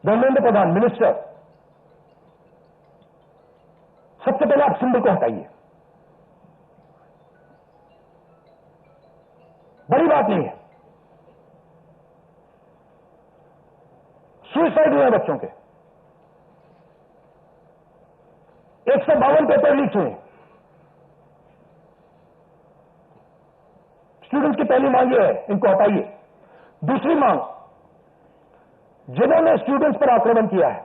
Dharmendra Pradhan minister, सबसे पहले आप सिंबल को हटाइए। बड़ी बात नहीं है। सुसाइड हुए बच्चों के 152 पेपर लीक हुए। स्टूडेंट्स की पहली मांग यह है, इनको हटाइए। दूसरी मांग, जिन्होंने स्टूडेंट्स पर आक्रमण किया है,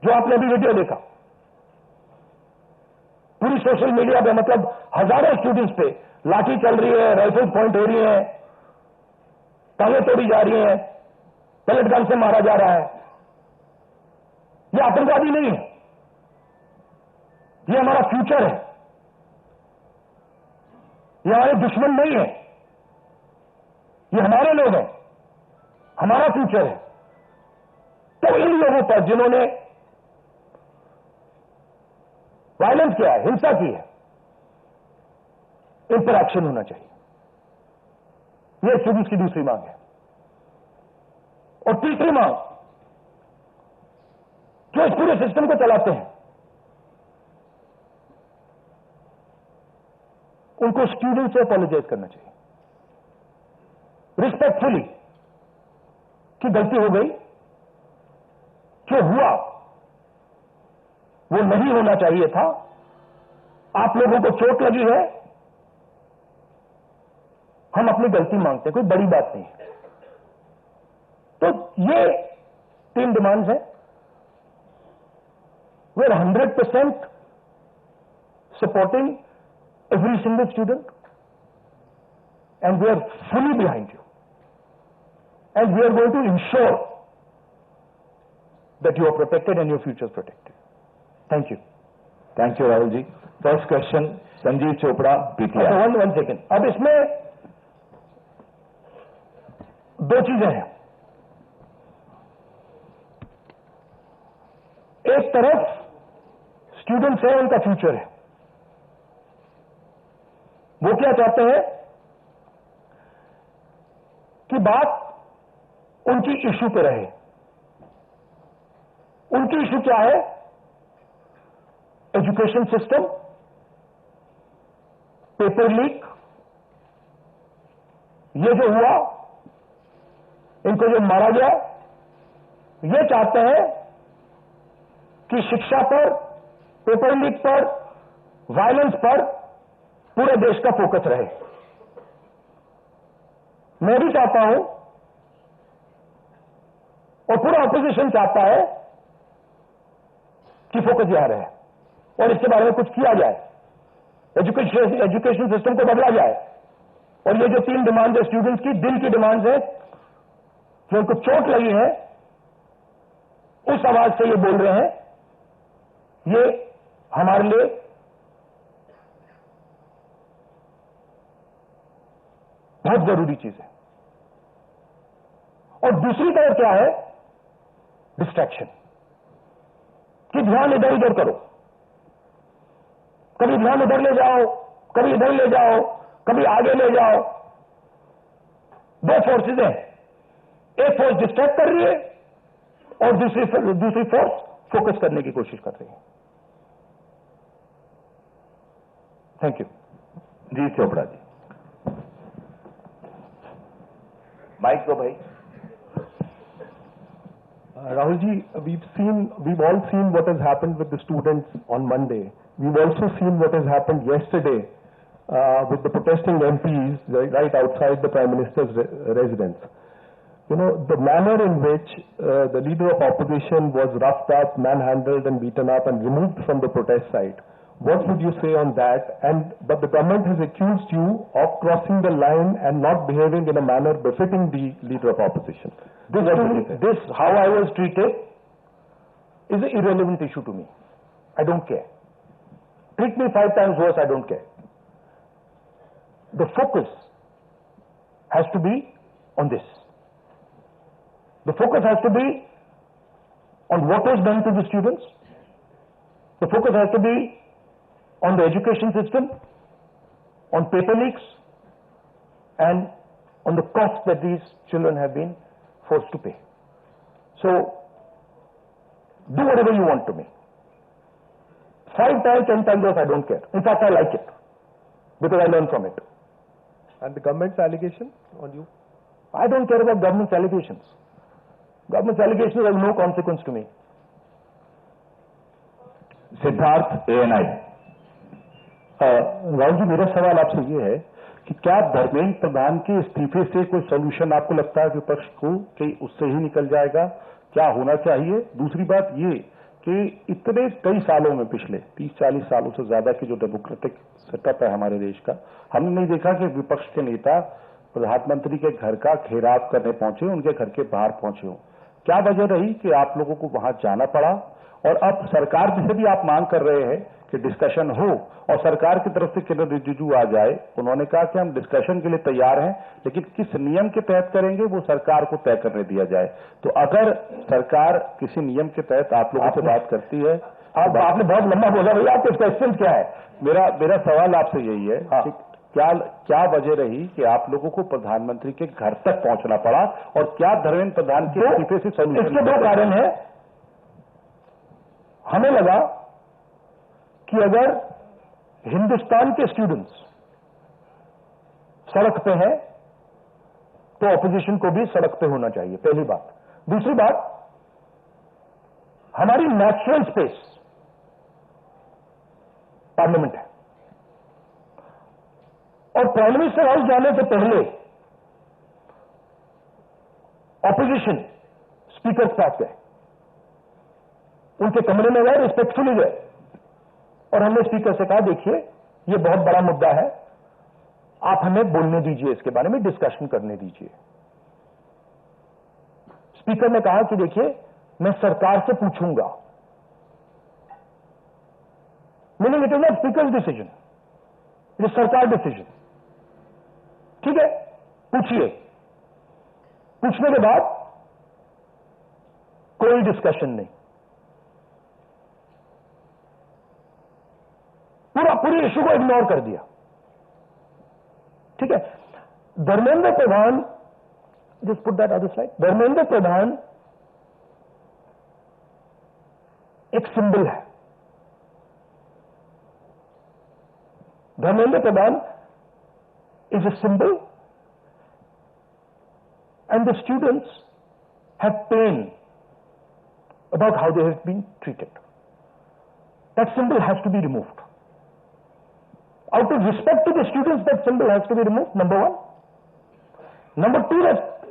जो आपने अभी वीडियो देखा, पूरी सोशल मीडिया पे, मतलब हजारों स्टूडेंट्स पे लाठी चल रही है, राइफल पॉइंट हो रही है, टांगें तोड़ी जा रही हैं, पेलेट गन से मारा जा रहा है। यह आतंकवादी नहीं है, यह हमारा फ्यूचर है, यह हमारे दुश्मन नहीं है, ये हमारे लोग हैं, हमारा फ्यूचर है। तो इन लोगों पर जिन्होंने वायलेंस किया है, हिंसा की है, इन पर एक्शन होना चाहिए। यह स्टूडेंट्स की दूसरी मांग है। और तीसरी मांग, जो इस पूरे सिस्टम को चलाते हैं, उनको स्टूडेंट से अपॉलोजाइज करना चाहिए रिस्पेक्टफुली कि गलती हो गई, जो हुआ वो नहीं होना चाहिए था, आप लोगों को चोट लगी है, हम अपनी गलती मांगते हैं, कोई बड़ी बात नहीं है। तो ये 3 डिमांड्स हैं। We are 100% supporting every single student, and we are fully behind you, and we are going to ensure that you are protected and your future is protected. Thank you. Thank you, Rahul ji. First question, Sanjeev Chopra, PTI. One second. अब इसमें 2 चीजें हैं। एक तरफ students है, उनका future है, वो क्या चाहते हैं कि बात उनकी इश्यू पे रहे। उनकी इश्यू क्या है? एजुकेशन सिस्टम, पेपर लीक, ये जो हुआ, इनको जो मारा गया, ये चाहते हैं कि शिक्षा पर, पेपर लीक पर, वायलेंस पर पूरे देश का फोकस रहे। मैं भी चाहता हूं और पूरा ऑपोजिशन चाहता है कि फोकस यहां रहे और इसके बारे में कुछ किया जाए, एजुकेशन सिस्टम को बदला जाए। और ये जो 3 डिमांड है स्टूडेंट्स की, दिल की डिमांड्स है, जो उनको चोट लगी है, उस आवाज से ये बोल रहे हैं, ये हमारे लिए बहुत जरूरी चीज है। और दूसरी तरफ क्या है? डिस्ट्रैक्शन, कि ध्यान इधर उधर करो, कभी ध्यान उधर ले जाओ, कभी इधर ले जाओ, कभी आगे ले जाओ। 2 फोर्सेज हैं, एक फोर्स डिस्ट्रैक्ट कर रही है और दूसरी फोर्स फोकस करने की कोशिश कर रही है। Thank you. जी चोपड़ा जी, माइक को भाई। Rahul ji, we've all seen what has happened with the students on Monday. We've also seen what has happened yesterday with the protesting MPs right outside the Prime Minister's residence. You know, the manner in which the leader of opposition was roughed up, manhandled and beaten up and removed from the protest site. What would you say on that? But the government has accused you of crossing the line and not behaving in a manner befitting the leader of opposition. This how I was treated is an irrelevant issue to me. I don't care. Treat me 5 times worse, I don't care. The focus has to be on this. The focus has to be on what was done to the students. The focus has to be on the education system, on paper leaks, and on the cost that these children have been forced to pay. So, do whatever you want to me. 5 times, 10 times worse, I don't care. In fact, I like it because I learn from it. And the government's allegation on you? I don't care about government's allegations. Government's allegations have no consequence to me. Siddharth ANI। Rahul ji, मेरा सवाल आपसे ये है कि क्या धर्मेंद्र प्रधान के इस्तीफे से कोई सोल्यूशन आपको लगता है विपक्ष को कि उससे ही निकल जाएगा? क्या होना चाहिए? दूसरी बात ये कि इतने कई सालों में, पिछले 30-40 सालों से ज्यादा की जो डेमोक्रेटिक सेटअप है हमारे देश का, हमने नहीं देखा कि विपक्ष के नेता प्रधानमंत्री के घर का घेराव करने पहुंचे, उनके घर के बाहर पहुंचे हो। क्या वजह रही कि आप लोगों को वहां जाना पड़ा? और अब सरकार से भी आप मांग कर रहे हैं कि डिस्कशन हो, और सरकार की तरफ से किरण रिजिजू आ जाए। उन्होंने कहा कि हम डिस्कशन के लिए तैयार हैं, लेकिन किस नियम के तहत करेंगे वो सरकार को तय करने दिया जाए। तो अगर सरकार किसी नियम के तहत आप लोगों से बात करती है, आपने बहुत लंबा बोला भैया, आपके क्वेश्चन क्या है? मेरा सवाल आपसे यही है कि क्या वजह रही कि आप लोगों को प्रधानमंत्री के घर तक पहुंचना पड़ा, और क्या धर्मेंद्र प्रधान के इस्तीफे से सोल्यूशन? इसके 2 कारण है। हमें लगा कि अगर हिंदुस्तान के स्टूडेंट्स सड़क पे हैं तो ऑपोजिशन को भी सड़क पे होना चाहिए, पहली बात। दूसरी बात, हमारी नेचुरल स्पेस पार्लियामेंट है, और प्राइम मिनिस्टर हाउस जाने से पहले ऑपोजिशन स्पीकर के पास गए, उनके कमरे में गए, रिस्पेक्टफुली गए, और हमने स्पीकर से कहा देखिए ये बहुत बड़ा मुद्दा है, आप हमें बोलने दीजिए, इसके बारे में डिस्कशन करने दीजिए। स्पीकर ने कहा कि देखिए मैं सरकार से पूछूंगा, meaning it is not speaker decision, it is सरकार डिसीजन। ठीक है, पूछिए। पूछने के बाद कोई डिस्कशन नहीं, पूरी इश्यू को इग्नोर कर दिया। ठीक है, Dharmendra Pradhan, just put that other side, Dharmendra Pradhan एक सिंबल है। धर्मेंद्र प्रधान is a symbol, and the students have pain about how they have been treated. That symbol has to be removed. Out of respect to the students, that symbol has to be removed, number 1. Number 2, that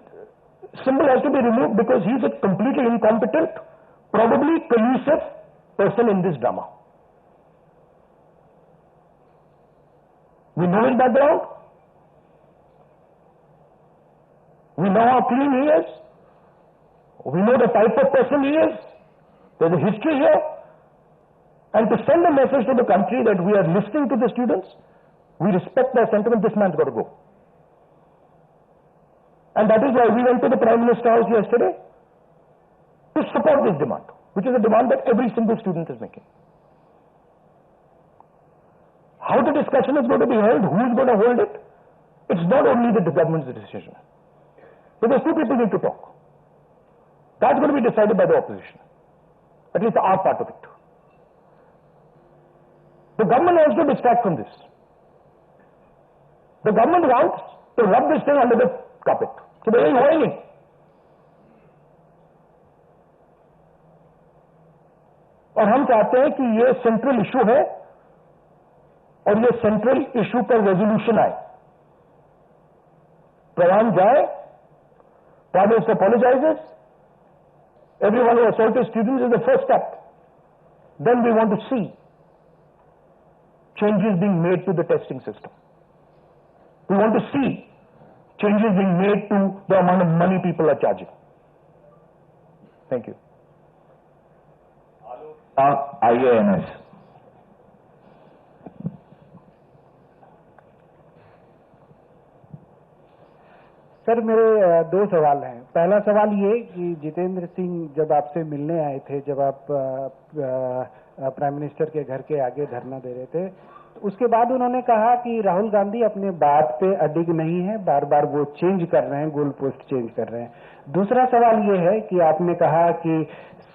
symbol has to be removed because he is a completely incompetent, probably collusive person in this drama. We know his background. We know how clean he is. We know the type of person he is. There's a history here. And to send a message to the country that we are listening to the students, we respect their sentiment, this man's got to go. And that is why we went to the Prime Minister's house yesterday to support this demand, which is a demand that every single student is making. How the discussion is going to be held, who is going to hold it, it's not only the government's decision. Because 2 people need to talk. That's going to be decided by the opposition. At least our part of it. The government wants to distract from this. The government wants to rub this thing under the carpet. So they are avoiding it. और हम चाहते हैं कि ये central issue है, और ये central issue पर रेजोल्यूशन आए। प्रधान जाए, Prime Minister apologizes, everyone who assaulted students is the first step. Then we want to see changes being made to the testing system. We want to see changes being made to the amount of money people are charging. Thank you. IANS। Sir, मेरे 2 सवाल हैं। पहला सवाल ये कि जितेंद्र सिंह जब आपसे मिलने आए थे, जब आप प्राइम मिनिस्टर के घर के आगे धरना दे रहे थे, उसके बाद उन्होंने कहा कि राहुल गांधी अपने बात पे अडिग नहीं है, बार बार वो चेंज कर रहे हैं, गोल पोस्ट चेंज कर रहे हैं। दूसरा सवाल ये है कि आपने कहा कि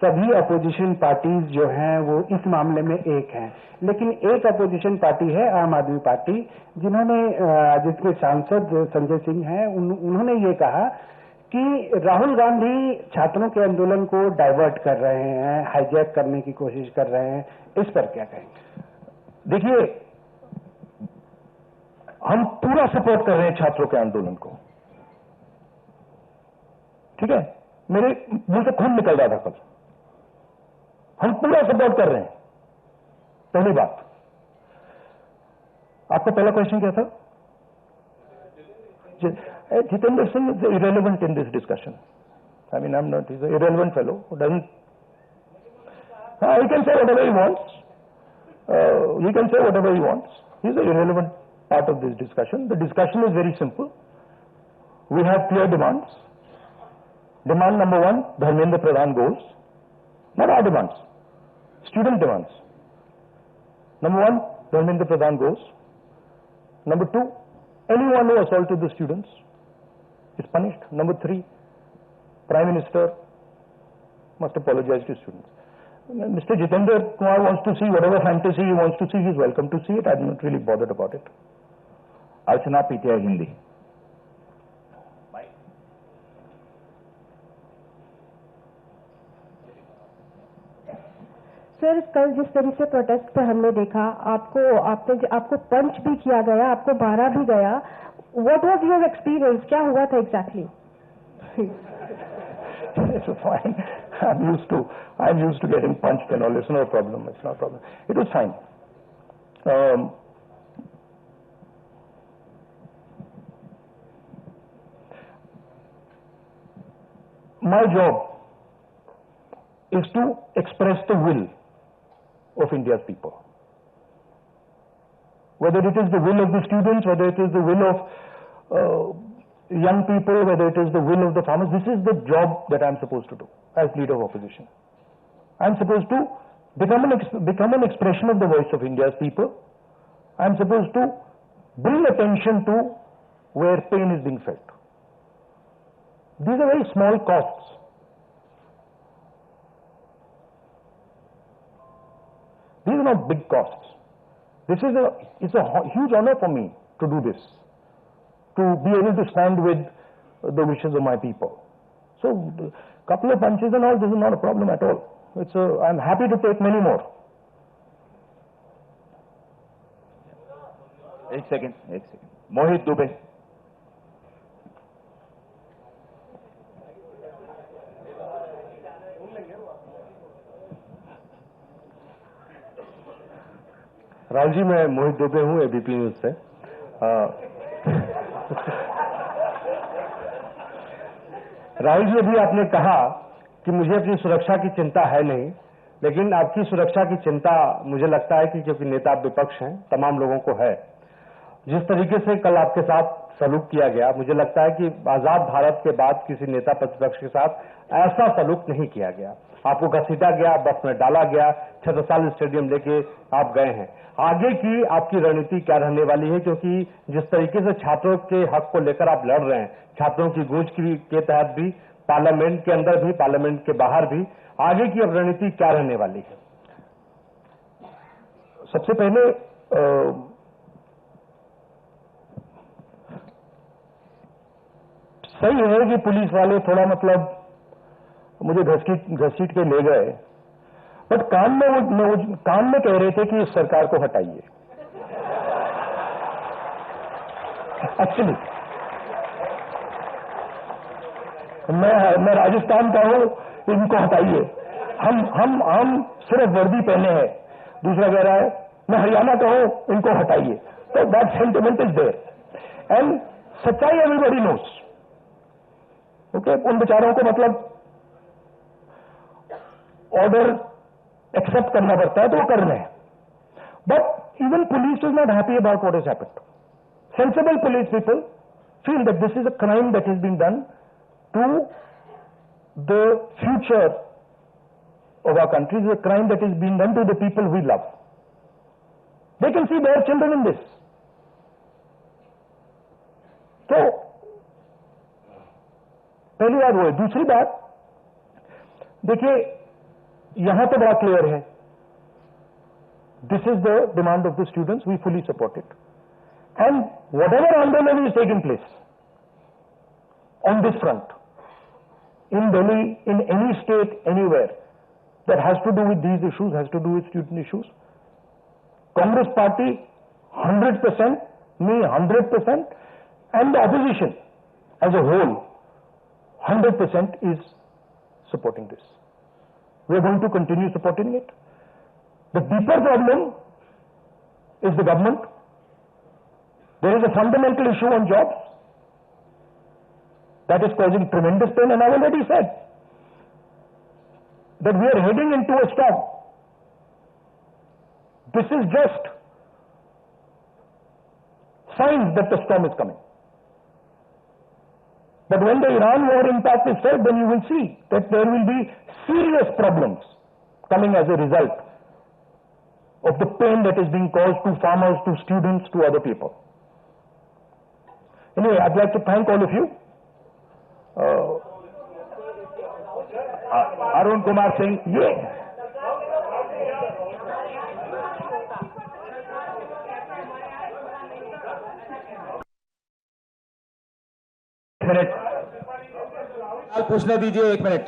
सभी अपोजिशन पार्टीज जो हैं वो इस मामले में एक हैं, लेकिन एक अपोजिशन पार्टी है आम आदमी पार्टी, जिसके सांसद संजय सिंह हैं, उन्होंने ये कहा कि राहुल गांधी छात्रों के आंदोलन को डाइवर्ट कर रहे हैं, हाईजैक करने की कोशिश कर रहे हैं। इस पर क्या कहेंगे? देखिए, हम पूरा सपोर्ट कर रहे हैं छात्रों के आंदोलन को, ठीक है? मेरे मुंह से खून निकल रहा था कल। हम पूरा सपोर्ट कर रहे हैं। पहली बात, आपका पहला क्वेश्चन क्या था? Jitendra Singh is irrelevant in this discussion. I mean, he's an irrelevant fellow who doesn't, he can say whatever he wants. He can say whatever he wants. He's an irrelevant part of this discussion. The discussion is very simple. We have clear demands. Demand number one, Dharmendra Pradhan goes. Not our demands, student demands. Number one, Dharmendra Pradhan goes. Number two, anyone who assaulted the students is punished. Number three, Prime Minister must apologize to students. Mr. Jitendra Kumar wants to see whatever fantasy he wants to see. He is welcome to see it. I'm not really bothered about it. Archana PTI Hindi. Sir, कल जिस तरह से protest पे हमने देखा, आपको पंच भी किया गया, आपको मारा भी गया। What was your experience? क्या हुआ था exactly? It's fine. I'm used to getting punched and all. It's not a problem. It's not a problem. It was fine. My job is to express the will of India's people. Whether it is the will of the students, whether it is the will of young people, whether it is the will of the farmers, this is the job that I'm supposed to do as leader of opposition. I'm supposed to become an expression of the voice of India's people. I'm supposed to bring attention to where pain is being felt. These are very small costs. These are not big costs. It's a huge honor for me to do this, to be able to stand with the wishes of my people. So, a couple of punches and all, this is not a problem at all. I'm happy to take many more. एक second मोहित दुबे। राहुल जी, मैं मोहित दुबे हूँ ABP news से। राहुल जी, अभी आपने कहा कि मुझे अपनी सुरक्षा की चिंता है नहीं, लेकिन आपकी सुरक्षा की चिंता मुझे लगता है कि क्योंकि नेता विपक्ष हैं, तमाम लोगों को है। जिस तरीके से कल आपके साथ सलूक किया गया, मुझे लगता है कि आजाद भारत के बाद किसी नेता प्रतिपक्ष के साथ ऐसा सलूक नहीं किया गया। आपको घसीटा गया, बस में डाला गया, छत्रसाल स्टेडियम लेके आप गए हैं। आगे की आपकी रणनीति क्या रहने वाली है? क्योंकि जिस तरीके से छात्रों के हक को लेकर आप लड़ रहे हैं, छात्रों की गूंज के तहत भी, पार्लियामेंट के अंदर भी, पार्लियामेंट के बाहर भी, आगे की अब रणनीति क्या रहने वाली है? सबसे पहले सही है कि पुलिस वाले थोड़ा मुझे घसीट के ले गए, बट कान में कह रहे थे कि इस सरकार को हटाइए। एक्चुअली मैं राजस्थान का हूं, इनको हटाइए। हम सिर्फ वर्दी पहने हैं। दूसरा कह रहा है मैं हरियाणा का हूं, इनको हटाइए। तो that sentiment is there and सच्चाई एवरीबॉडी नोस। ओके, उन बेचारों को ऑर्डर एक्सेप्ट करना पड़ता है, तो वो कर रहे हैं। But even police is not happy about what is happened. Sensible police people feel that this is a crime that is being done to the future of our country, is a crime that is being done to the people we love. They can see their children in this. तो पहली बात वो है. दूसरी बात देखिए, यहां तो बड़ा क्लियर है. This is the demand of the students. We fully support it. And whatever Andolan is taking place on this front, in Delhi, in any state, anywhere, that has to do with these issues, has to do with student issues, Congress party 100%, me 100%, and the opposition as a whole 100% is supporting this. We are going to continue supporting it. The deeper problem is the government. There is a fundamental issue on jobs that is causing tremendous pain, and I already said that we are heading into a storm. This is just signs that the storm is coming. But when the Iran war impact is felt, then you will see that there will be serious problems coming as a result of the pain that is being caused to farmers, to students, to other people. Anyway, I'd like to thank all of you. Arun Kumar Singh. Yeah. Minute पूछने दीजिए, 1 minute.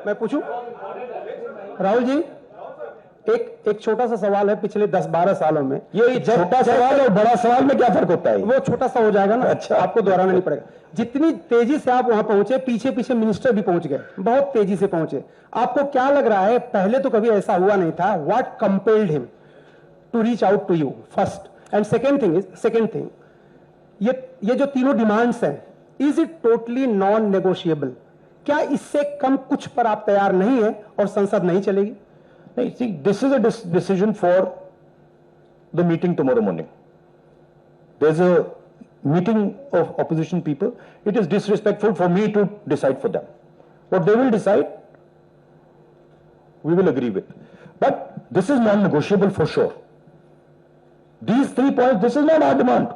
मैं पूछूं? राहुल जी, एक छोटा सा सवाल है. पिछले 10-12 सालों में ये छोटा सवाल और बड़ा सवाल में क्या फर्क होता है? वो छोटा सा हो जाएगा ना. अच्छा, आपको दोहराना नहीं पड़ेगा. जितनी तेजी से आप वहां पहुंचे, पीछे पीछे मिनिस्टर भी पहुंच गए, बहुत तेजी से पहुंचे. आपको क्या लग रहा है, पहले तो कभी ऐसा हुआ नहीं था? What compelled him to reach out to you first? And second thing, ये जो तीनों डिमांड्स हैं, is it totally non negotiable? क्या इससे कम कुछ पर आप तैयार नहीं है और संसद नहीं चलेगी? नहीं, see, this is a decision for the meeting tomorrow morning. There's a meeting of opposition people. It is disrespectful for me to decide for them. What they will decide, we will agree with. But this is non-negotiable for sure. These 3 points, this is not our demand.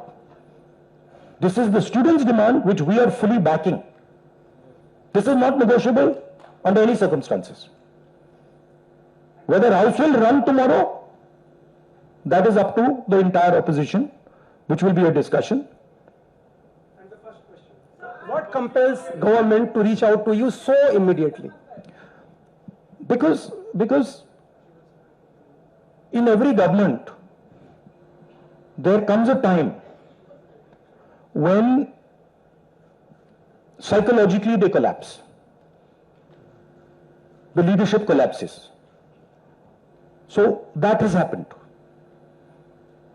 This is the students' demand, which we are fully backing. This is not negotiable under any circumstances. Whether House will run tomorrow, that is up to the entire opposition, which will be a discussion. And the first question, what compels government to reach out to you so immediately? Because in every government, there comes a time when psychologically they collapse. The leadership collapses. So that has happened.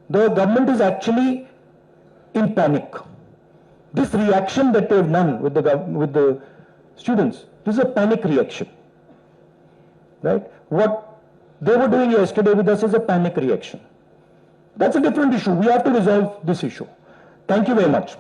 The government is actually in panic. This reaction that they have done with the students, this is a panic reaction, right? What they were doing yesterday with us is a panic reaction. That's a different issue. We have to resolve this issue. Thank you very much.